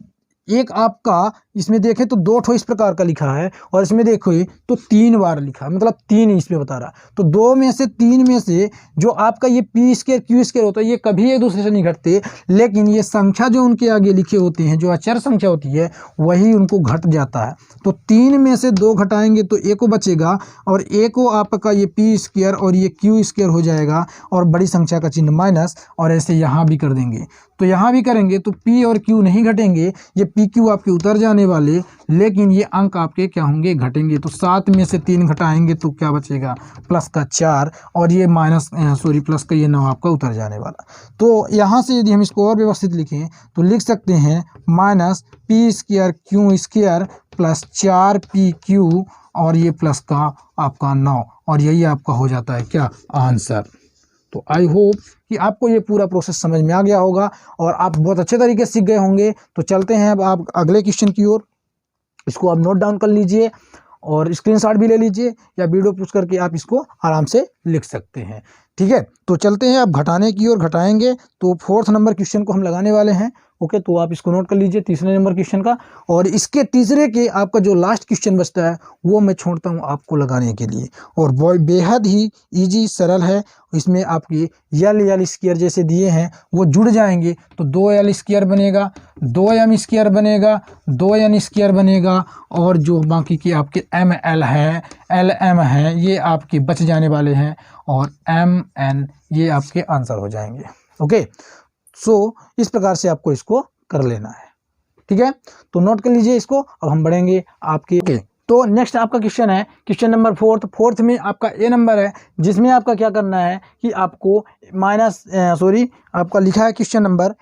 एक आपका इसमें देखें तो 2 ठो इस प्रकार का लिखा है, और इसमें देखो तो 3 बार लिखा है, मतलब 3 इसमें बता रहा है। तो 2 में से 3 में से जो आपका ये p स्क्वायर q स्क्वायर होता है, ये कभी एक दूसरे से नहीं घटते, लेकिन ये संख्या जो उनके आगे लिखे होते हैं, जो अचर संख्या होती है, वही उनको घट जाता है। तो 3 में से 2 घटाएंगे तो एको बचेगा, और एको आपका ये p स्क्वायर और ये q स्क्वायर हो जाएगा, और बड़ी संख्या का चिन्ह माइनस, और ऐसे यहाँ भी कर देंगे। तो यहाँ भी करेंगे तो p और q नहीं घटेंगे, ये pq आपके उतर जाने वाले, लेकिन ये अंक आपके क्या होंगे, घटेंगे। तो 7 में से 3 घटाएंगे तो क्या बचेगा, प्लस का 4, और ये माइनस प्लस का ये 9 आपका उतर जाने वाला। तो यहाँ से यदि हम इसको और व्यवस्थित लिखें तो लिख सकते हैं minus p square q square plus 4pq, और ये प्लस का आपका 9, और यही आपका हो जाता है क्या, आंसर। तो आई होप कि आपको ये पूरा प्रोसेस समझ में आ गया होगा और आप बहुत अच्छे तरीके से सीख गए होंगे। तो चलते हैं अब आप अगले क्वेश्चन की ओर, इसको आप नोट डाउन कर लीजिए। और स्क्रीनशॉट भी ले लीजिए या वीडियो पूछ करके आप इसको आराम से लिख सकते हैं। ठीक है, तो चलते हैं अब घटाने की ओर। घटाएंगे तो 4th नंबर क्वेश्चन को हम लगाने वाले हैं। ओके, तो आप इसको नोट कर लीजिए, तीसरे नंबर क्वेश्चन का। और इसके तीसरे के आपका जो लास्ट क्वेश्चन बचता है वो मैं छोड़ता हूँ आपको लगाने के लिए, और वो बेहद ही ईजी सरल है। इसमें आपकी यल स्क्वायर जैसे दिए हैं वो जुड़ जाएंगे तो 2l स्क्वायर बनेगा, 2m स्क्वायर बनेगा, 2n स्क्वायर बनेगा, और जो बाकी के आपके ml है, lm है, ये आपके बच जाने वाले हैं, और mn ये आपके आंसर हो जाएंगे। ओके, सो इस प्रकार से आपको इसको कर लेना है। ठीक है, तो नोट कर लीजिए इसको। अब हम बढ़ेंगे आपके। ओके, तो नेक्स्ट आपका क्वेश्चन है क्वेश्चन नंबर 4th में आपका ए नंबर है, जिसमें आपका क्या करना है कि आपको आपका लिखा है क्वेश्चन नंबर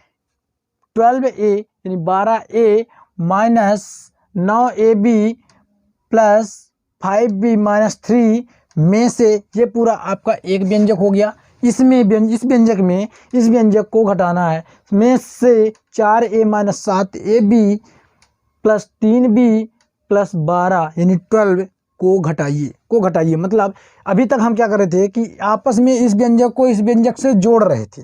12a यानी 12a minus 9ab plus 5b minus 3 में से ये पूरा आपका एक व्यंजक हो गया। इस व्यंजक को घटाना है। में से 4a minus 7ab plus 3b plus 12 यानी 12 को घटाइए। मतलब अभी तक हम क्या कर रहे थे कि आपस में इस व्यंजक को इस व्यंजक से जोड़ रहे थे,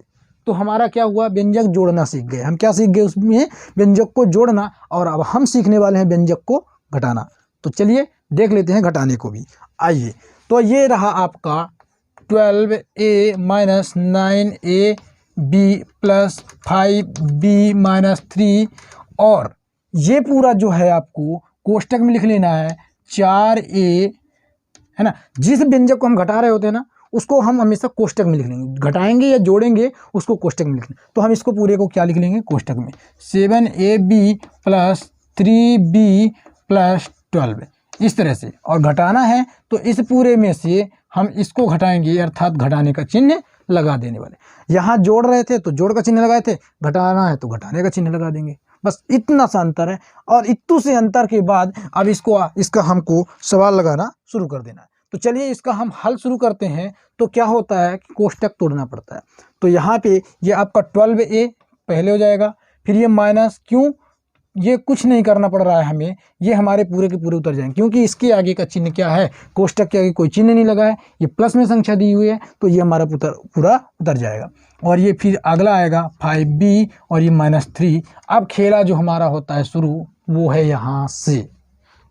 तो हमारा क्या हुआ, व्यंजक जोड़ना सीख गए। हम क्या सीख गए उसमें, व्यंजक को जोड़ना, और अब हम सीखने वाले हैं व्यंजक को घटाना। तो चलिए देख लेते हैं घटाने को भी। आइए, तो ये रहा आपका 12a minus 9ab plus 5b minus 3, और ये पूरा जो है आपको कोष्टक में लिख लेना है 4a, है ना। जिस व्यंजक को हम घटा रहे होते हैं ना उसको हम हमेशा कोष्टक में लिख लेंगे, घटाएंगे या जोड़ेंगे उसको कोष्टक में लिख लेंगे। तो हम इसको पूरे को क्या लिख लेंगे, कोष्टक में 7ab प्लस 3b प्लस 12 इस तरह से। और घटाना है तो इस पूरे में से हम इसको घटाएंगे, अर्थात घटाने का चिन्ह लगा देने वाले। यहाँ जोड़ रहे थे तो जोड़ का चिन्ह लगाए थे, घटाना है तो घटाने का चिन्ह लगा देंगे। बस इतना सा अंतर है, और इतने से अंतर के बाद अब इसका हमको सवाल लगाना शुरू कर देना है। तो चलिए इसका हम हल शुरू करते हैं। तो क्या होता है कि कोष्टक तोड़ना पड़ता है। तो यहाँ पे ये आपका 12a पहले हो जाएगा, फिर ये माइनस, क्यों, ये कुछ नहीं करना पड़ रहा है हमें, ये हमारे पूरे के पूरे उतर जाएंगे, क्योंकि इसके आगे का चिन्ह क्या है, कोष्टक के आगे कोई चिन्ह नहीं लगा है, ये प्लस में संख्या दी हुई है, तो ये हमारा पूरा उतर जाएगा। और ये फिर अगला आएगा 5b और ये माइनस 3। अब खेला जो हमारा होता है शुरू वो है यहाँ से।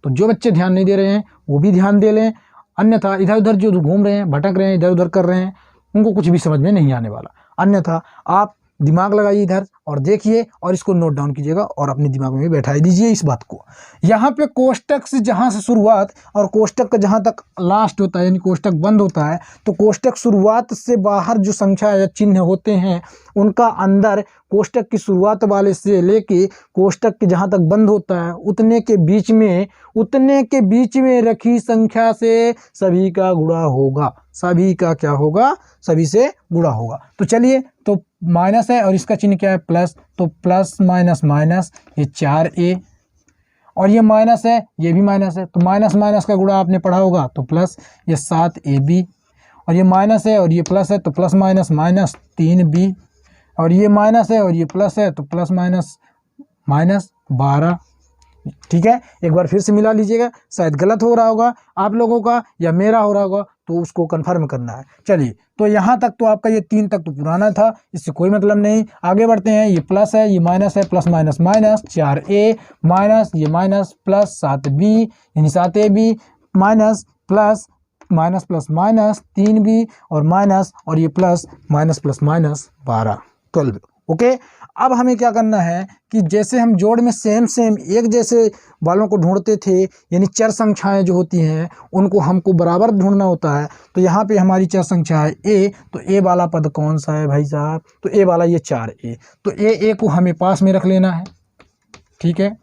तो जो बच्चे ध्यान नहीं दे रहे हैं वो भी ध्यान दे लें, अन्यथा इधर उधर जो घूम रहे हैं, भटक रहे हैं, इधर उधर कर रहे हैं, उनको कुछ भी समझ में नहीं आने वाला। अन्यथा आप दिमाग लगाइए इधर और देखिए और इसको नोट डाउन कीजिएगा और अपने दिमाग में बैठा दीजिए इस बात को। यहाँ पे कोष्टक से जहाँ से शुरुआत और कोष्टक का जहाँ तक लास्ट होता है यानी कोष्टक बंद होता है, तो कोष्टक शुरुआत से बाहर जो संख्या या चिन्ह होते हैं उनका अंदर कोष्टक की शुरुआत वाले से लेके कोष्टक के जहाँ तक बंद होता है उतने के बीच में रखी संख्या से सभी का गुणा होगा। सभी का क्या होगा, सभी से गुणा होगा। तो चलिए, तो माइनस है और इसका चिन्ह क्या है, प्लस, तो प्लस माइनस माइनस, ये 4a और ये माइनस है, ये भी माइनस है, तो माइनस माइनस का गुणा आपने पढ़ा होगा, तो प्लस ये 7ab और ये माइनस है और ये प्लस है, तो प्लस माइनस माइनस 3b और ये माइनस है और ये प्लस है, तो प्लस माइनस माइनस 12। ठीक है, एक बार फिर से मिला लीजिएगा, शायद गलत हो रहा होगा आप लोगों का या मेरा हो रहा होगा, तो उसको कंफर्म करना है। चलिए, तो यहाँ तक तो आपका ये 3 तक तो पुराना था, इससे कोई मतलब नहीं। आगे बढ़ते हैं, ये प्लस है, ये माइनस है, plus minus minus 4a minus ये माइनस प्लस 7b यानी 7ab minus plus minus plus minus 3b और माइनस और ये प्लस माइनस 12। ओके, अब हमें क्या करना है कि जैसे हम जोड़ में सेम एक जैसे वालों को ढूंढते थे, यानी चर संख्याएं जो होती हैं उनको हमको बराबर ढूंढना होता है। तो यहाँ पे हमारी चर संख्या है a, तो a वाला पद कौन सा है भाई साहब, तो a वाला ये 4a, तो a को हमें पास में रख लेना है। ठीक है,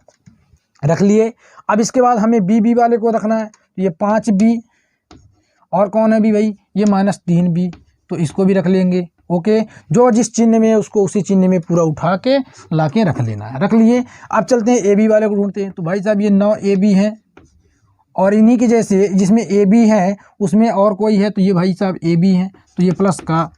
रख लिए। अब इसके बाद हमें b वाले को रखना है, तो ये 5b और कौन है भी भाई, ये माइनस 3b, तो इसको भी रख लेंगे। ओके, जो जिस चिन्ह में उसको उसी चिन्ह में पूरा उठा के ला के रख लेना है। रख लिए। अब चलते हैं ab वाले को ढूंढते हैं। तो भाई साहब ये 9ab हैं और इन्हीं के जैसे जिसमें ab है उसमें और कोई है, तो ये भाई साहब ab हैं, तो ये प्लस का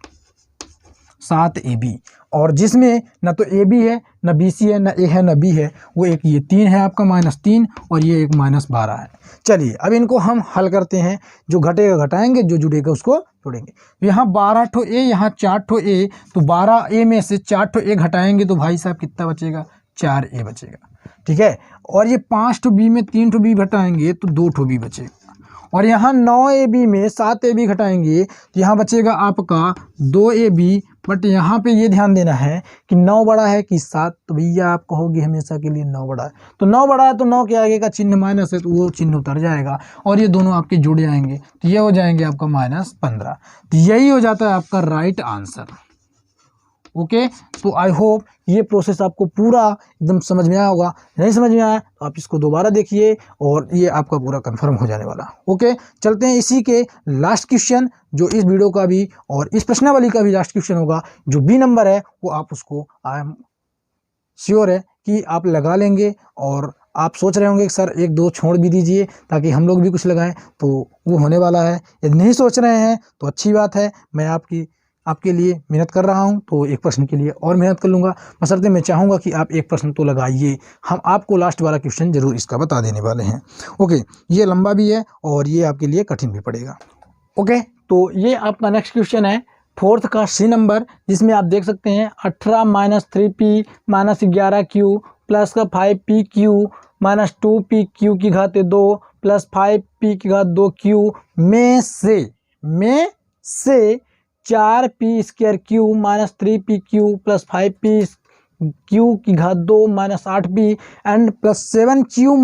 7ab और जिसमें ना तो ए बी है, ना बी सी है, ना ए है, ना बी है, वो एक ये 3 है आपका -3 और ये एक -12 है। चलिए अब इनको हम हल करते हैं, जो घटेगा घटाएंगे, जो जुड़ेगा उसको जोड़ेंगे। यहाँ 12 ठो ए, यहाँ 4 ठो ए, तो 12 ए में से 4 ठो ए घटाएंगे तो भाई साहब कितना बचेगा, 4 ए बचेगा, ठीक है। और ये 5 ठो बी में 3 ठो बी घटाएंगे तो 2 ठो बी बचेगा। और यहाँ 9 ए बी में 7 ए बी घटाएंगे तो यहाँ बचेगा आपका 2 ए बी। बट यहाँ पे ये ध्यान देना है कि 9 बड़ा है कि 7, तो भैया आप कहोगे हमेशा के लिए 9 बड़ा है, तो 9 बड़ा है तो 9 के आगे का चिन्ह माइनस है तो वो चिन्ह उतर जाएगा और ये दोनों आपके जुड़ जाएंगे तो ये हो जाएंगे आपका -15। तो यही हो जाता है आपका राइट आंसर। ओके, तो आई होप ये प्रोसेस आपको पूरा एकदम समझ में आया होगा। नहीं समझ में आया तो आप इसको दोबारा देखिए और ये आपका पूरा कंफर्म हो जाने वाला। ओके, चलते हैं इसी के लास्ट क्वेश्चन, जो इस वीडियो का भी और इस प्रश्नावली का भी लास्ट क्वेश्चन होगा। जो बी नंबर है वो आप उसको आई एम श्योर है कि आप लगा लेंगे। और आप सोच रहे होंगे कि सर 1-2 छोड़ भी दीजिए ताकि हम लोग भी कुछ लगाएं, तो वो होने वाला है। यदि नहीं सोच रहे हैं तो अच्छी बात है, मैं आपके लिए मेहनत कर रहा हूं तो एक प्रश्न के लिए और मेहनत कर लूँगा। बशर्ते मैं चाहूँगा कि आप एक प्रश्न तो लगाइए, हम आपको लास्ट वाला क्वेश्चन जरूर इसका बता देने वाले हैं। ओके, ये लंबा भी है और ये आपके लिए कठिन भी पड़ेगा। ओके, तो ये आपका नेक्स्ट क्वेश्चन है 4th का सी नंबर, जिसमें आप देख सकते हैं 18 - 3p - 11q प्लस का 5pq - 2pq की घात 2 प्लस 5p की घात 2q में से 4p² - 3pq प्लस 5pq की घात 2 - 8p एंड प्लस 7q -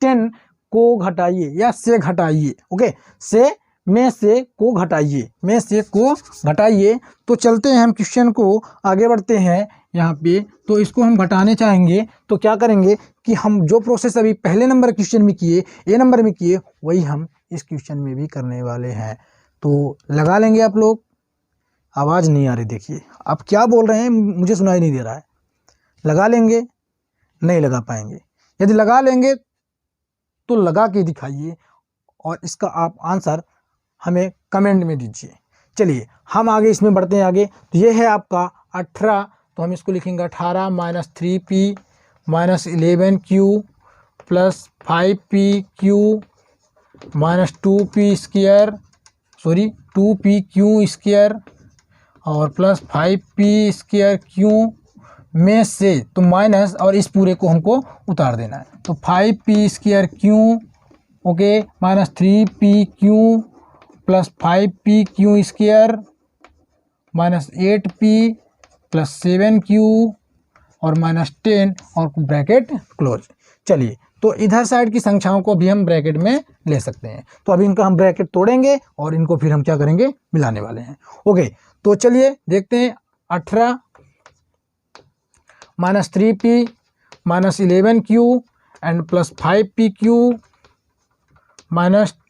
10 को घटाइए या से घटाइए। ओके, में से को घटाइए। तो चलते हैं हम क्वेश्चन को आगे बढ़ते हैं यहाँ पे। तो इसको हम घटाने चाहेंगे तो क्या करेंगे कि हम जो प्रोसेस अभी पहले नंबर क्वेश्चन में किए, ए नंबर में किए, वही हम इस क्वेश्चन में भी करने वाले हैं। तो लगा लेंगे आप लोग। आवाज़ नहीं आ रही, देखिए आप क्या बोल रहे हैं, मुझे सुनाई नहीं दे रहा है। लगा लेंगे, नहीं लगा पाएंगे। यदि लगा लेंगे तो लगा के दिखाइए और इसका आप आंसर हमें कमेंट में दीजिए। चलिए हम आगे इसमें बढ़ते हैं आगे। तो ये है आपका 18, तो हम इसको लिखेंगे 18 - 3p - 11q plus 5pq - 2pq² और प्लस 5p² में से, तो माइनस और इस पूरे को हमको उतार देना है। तो 5p² okay - 3pq plus 5pq² - 8p plus 7q और -10 और ब्रैकेट क्लोज। चलिए, तो इधर साइड की संख्याओं को भी हम ब्रैकेट में ले सकते हैं। तो अभी इनका हम ब्रैकेट तोड़ेंगे और इनको फिर हम क्या करेंगे, मिलाने वाले हैं। ओके, तो चलिए देखते हैं। 18 - 3p - 11q and plus 5pq -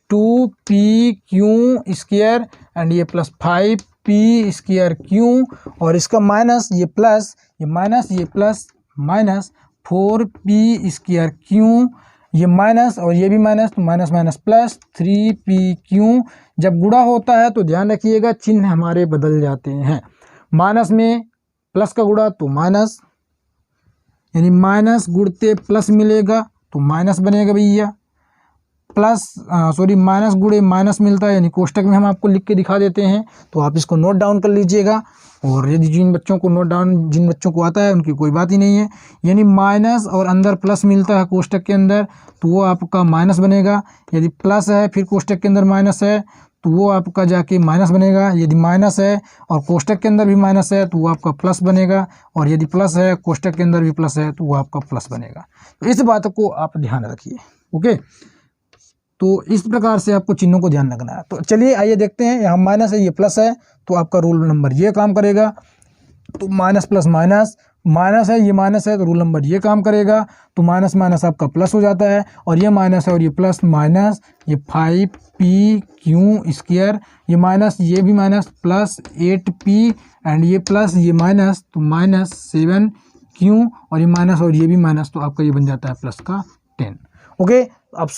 2pq² and ये प्लस 5p² और इसका माइनस, ये प्लस, ये माइनस, ये प्लस, माइनस 4p², ये माइनस और ये भी माइनस, तो माइनस माइनस प्लस 3pq। जब गुणा होता है तो ध्यान रखिएगा चिन्ह हमारे बदल जाते हैं। माइनस में प्लस का गुणा तो माइनस, यानी माइनस गुणते प्लस मिलेगा तो माइनस बनेगा भैया। प्लस माइनस गुणे माइनस मिलता है, यानी कोष्टक में हम आपको लिख के दिखा देते हैं, तो आप इसको नोट डाउन कर लीजिएगा। और यदि जिन बच्चों को आता है उनकी कोई बात ही नहीं है। यानी माइनस और अंदर प्लस मिलता है कोष्टक के अंदर, तो वो आपका माइनस बनेगा। यदि प्लस है फिर कोष्टक के अंदर माइनस है तो वो आपका जाके माइनस बनेगा। यदि माइनस है और कोष्टक के अंदर भी माइनस है तो वो आपका प्लस बनेगा। और यदि प्लस है कोष्टक के अंदर भी प्लस है तो वो आपका प्लस बनेगा। तो इस बात को आप ध्यान रखिए। ओके, तो इस प्रकार से आपको चिन्हों को ध्यान रखना है। तो चलिए आइए देखते हैं। यहाँ माइनस है, ये प्लस है, तो आपका रूल नंबर ये काम करेगा। तो माइनस प्लस माइनस, माइनस है, ये माइनस है, तो रूल नंबर ये काम करेगा। तो माइनस माइनस आपका प्लस हो जाता है और ये माइनस है और ये प्लस, माइनस ये 5pq², ये माइनस, ये भी माइनस, प्लस 8p एंड ये प्लस, ये माइनस, तो माइनस 7q और ये माइनस और ये भी माइनस, तो आपका ये बन जाता है प्लस का 10। ओके, अब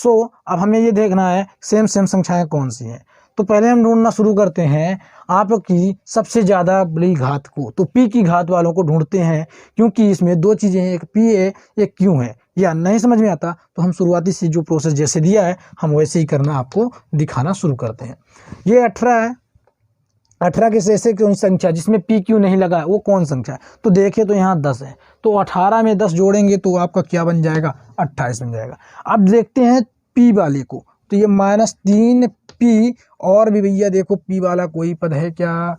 हमें ये देखना है सेम संख्याएं कौन सी हैं। तो पहले हम ढूंढना शुरू करते हैं आपकी सबसे ज़्यादा बड़ी घात को। तो p की घात वालों को ढूंढते हैं, क्योंकि इसमें दो चीज़ें हैं, एक p है एक q है। या नहीं समझ में आता तो हम शुरुआती से जो प्रोसेस जैसे दिया है हम वैसे ही करना आपको दिखाना शुरू करते हैं। ये 18 है, 18 के से कौन संख्या जिसमें पी क्यू नहीं लगा है वो कौन संख्या है? तो देखिए तो यहाँ 10 है, तो 18 में 10 जोड़ेंगे तो आपका क्या बन जाएगा? 28 बन जाएगा। अब देखते हैं पी वाले को, तो ये -3p और भी भैया देखो p वाला कोई पद है क्या?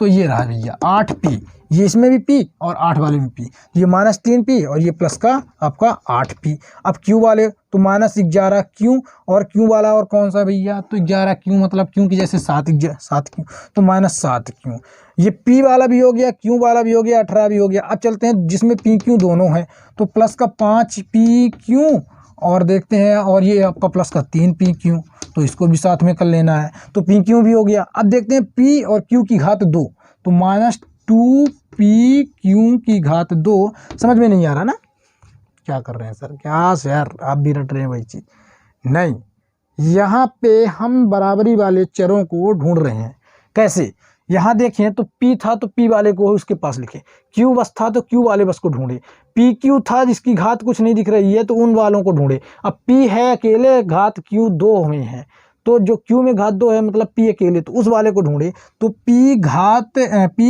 तो ये रहा भैया 8p, ये इसमें भी p और 8 वाले में p, ये -3p और ये प्लस का आपका 8p। अब q वाले तो -11q और q वाला और कौन सा भैया? तो 11q, मतलब q की जैसे 7q तो -7q। ये p वाला भी हो गया, q वाला भी हो गया, 18 भी हो गया। अब चलते हैं जिसमें p q दोनों है, तो प्लस का 5pq और देखते हैं, और ये आपका प्लस का 3pq, तो इसको भी साथ में कर लेना है, तो pq भी हो गया। अब देखते हैं p और q की घात 2, तो -2pq की घात 2। समझ में नहीं आ रहा ना क्या कर रहे हैं सर? क्या सर आप भी रट रहे हैं वही चीज? नहीं, यहाँ पे हम बराबरी वाले चरों को ढूंढ रहे हैं। कैसे? यहाँ देखें तो p था तो p वाले को उसके पास लिखे, q बस था तो q वाले बस को ढूंढे, pq था जिसकी घात कुछ नहीं दिख रही है तो उन वालों को ढूंढे। अब p है अकेले, घात q 2 में है, तो जो q में घात 2 है मतलब p अकेले, तो उस वाले को ढूंढे। तो p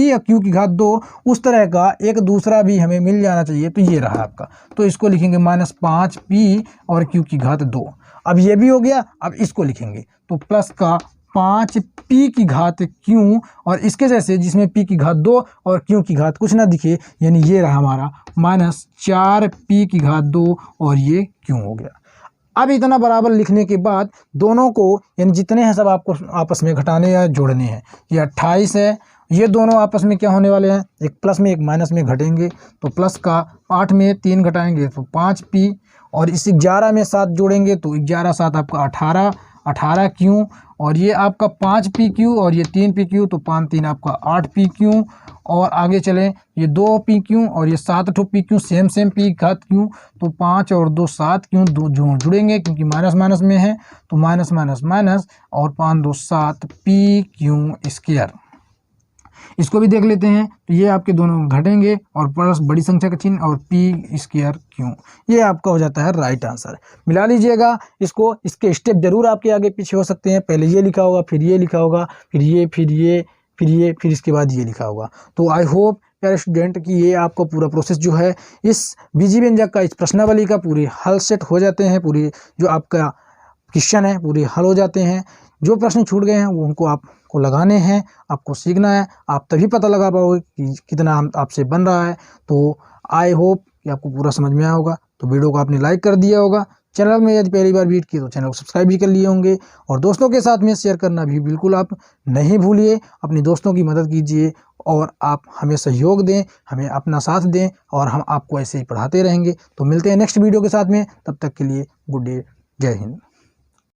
या q की घात 2 उस तरह का एक दूसरा भी हमें मिल जाना चाहिए, तो ये रहा आपका। तो इसको लिखेंगे -5p और q की घात 2। अब ये भी हो गया, अब इसको लिखेंगे तो प्लस का 5p की घात q और इसके जैसे जिसमें p की घात 2 और q की घात कुछ ना दिखे, यानी ये रहा हमारा -4p की घात 2 और ये q हो गया। अब इतना बराबर लिखने के बाद दोनों को, यानी जितने हैं सब आपको आपस में घटाने या जोड़ने हैं। ये 28 है, ये दोनों आपस में क्या होने वाले हैं? एक प्लस में एक माइनस में घटेंगे, तो प्लस का 8 में 3 घटाएंगे तो 5p और इस 11 में 7 जोड़ेंगे तो 11 7 आपका 18q और ये आपका 5pq और ये 3pq, तो 5 3 आपका 8pq। और आगे चलें, ये 2pq और ये 7 pq सेम p घात q, तो 5 और 2 7q, दो जुड़ेंगे क्योंकि माइनस माइनस में है, तो माइनस माइनस माइनस और 5 2 7pq स्क्वायर। इसको भी देख लेते हैं, तो ये आपके दोनों घटेंगे और प्लस बड़ी संख्या का चिन्ह और p स्क्वायर q, ये आपका हो जाता है राइट आंसर। मिला लीजिएगा इसको, इसके स्टेप जरूर आपके आगे पीछे हो सकते हैं, पहले ये लिखा होगा, फिर ये लिखा होगा, फिर ये, फिर ये, फिर ये, फिर इसके बाद ये लिखा होगा। तो आई होप प्यारे स्टूडेंट कि ये आपका पूरा प्रोसेस जो है इस बीजी व्यंजक का, इस प्रश्नावली का पूरे हल सेट हो जाते हैं, पूरी जो आपका क्वेश्चन है पूरे हल हो जाते हैं। जो प्रश्न छूट गए हैं वो उनको आपको लगाने हैं, आपको सीखना है, आप तभी पता लगा पाओगे कि कितना आपसे बन रहा है। तो आई होप कि आपको पूरा समझ में आया होगा। तो वीडियो को आपने लाइक कर दिया होगा, चैनल में यदि पहली बार विजिट की तो चैनल को सब्सक्राइब भी कर लिए होंगे, और दोस्तों के साथ में शेयर करना भी बिल्कुल आप नहीं भूलिए। अपने दोस्तों की मदद कीजिए और आप हमें सहयोग दें, हमें अपना साथ दें, और हम आपको ऐसे ही पढ़ाते रहेंगे। तो मिलते हैं नेक्स्ट वीडियो के साथ में, तब तक के लिए गुड डे, जय हिंद।